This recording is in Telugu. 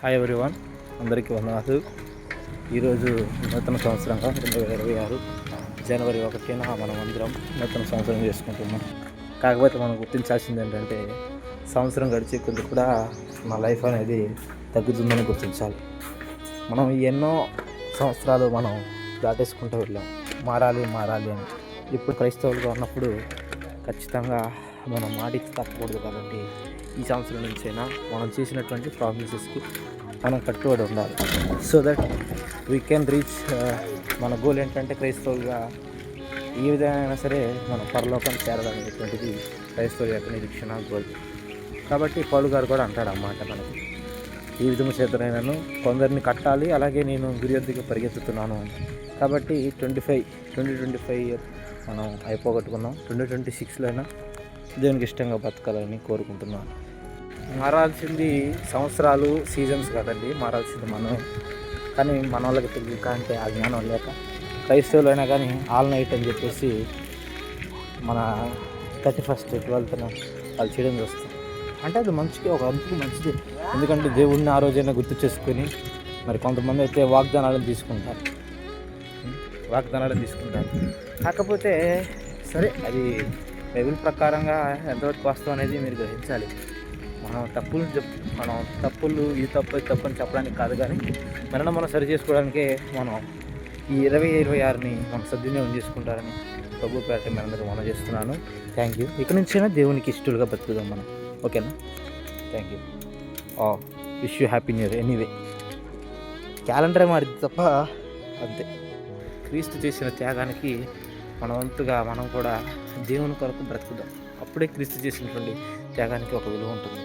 హాయ్ ఎవ్రీవన్, అందరికీ వందనాలు. ఈరోజు నూతన సంవత్సరంగా 2026 జనవరి 1న మనం అందరం నూతన సంవత్సరం చేసుకుంటున్నాం. కాకపోతే మనం గుర్తించాల్సింది ఏంటంటే, సంవత్సరం గడిచే కొద్ది కూడా మన లైఫ్ అనేది తగ్గుతుందని గుర్తించాలి. మనం ఎన్నో సంవత్సరాలు మనం దాటేసుకుంటూ వెళ్ళాం, మారాలి అని. ఇప్పుడు క్రైస్తవులుగా ఉన్నప్పుడు ఖచ్చితంగా మనం మాటికి తప్పకూడదు. కాబట్టి ఈ సంవత్సరం నుంచైనా మనం చేసినటువంటి ప్రామిసెస్కి మనం కట్టుబడి ఉండాలి. So that we can reach మన గోల్ ఏంటంటే, క్రైస్తవులుగా ఏ విధంగా సరే మనం పరలోకం చేరడం అనేటువంటిది క్రైస్తవుల యొక్క నిరీక్షణ గోల్. కాబట్టి పౌలు గారు కూడా అంటాడు అన్నమాట, మనకి ఈ విధము చేతనైనాను కొందరిని కట్టాలి, అలాగే నేను గురి వద్దకు పరిగెత్తుతున్నాను. కాబట్టి 2025 మనం అయిపోగొట్టుకున్నాం. 2026లో అయినా దేవునికి ఇష్టంగా బతకాలని కోరుకుంటున్నాను. మారాల్సింది సంవత్సరాలు, సీజన్స్ కదండి, మారాల్సింది మనం. కానీ మన వాళ్ళకి తెలియక, అంటే ఆ జ్ఞానం లేక క్రైస్తవులు అయినా కానీ ఆల్ నైట్ అని చెప్పేసి మన 31st 12th వాళ్ళు చేయడం చూస్తాం. అంటే అది మంచిగా, ఒక అంతకు మంచిది. ఎందుకంటే దేవుడిని ఆ రోజైనా గుర్తు చేసుకొని, మరి కొంతమంది అయితే వాగ్దానాలను తీసుకుంటారు. కాకపోతే సరే, అది బైబిల్ ప్రకారంగా ఎంతవరకు వాస్తవం అనేది మీరు గ్రహించాలి. మనం తప్పులు ఇది తప్పు అని చెప్పడానికి కాదు, కానీ మనం సరి చేసుకోవడానికే మనం ఈ 2026ని మనం సద్వినియోగం చేసుకుంటారని ప్రభు పేరట మీ అందరూ మనం చేస్తున్నాను. Thank you. ఇక నుంచైనా దేవునికి ఇష్టలుగా బతుకుదాం మనం. ఓకేనా? Thank you. Wish you happy new year. Anyway, క్యాలెండరే మారింది తప్ప అంతే. క్రీస్తు చేసిన త్యాగానికి మన వంతుగా మనం కూడా దేవుని కొరకు బ్రతుకుదాం. అప్పుడే క్రీస్తు చేసినటువంటి త్యాగానికి ఒక విలువ ఉంటుంది.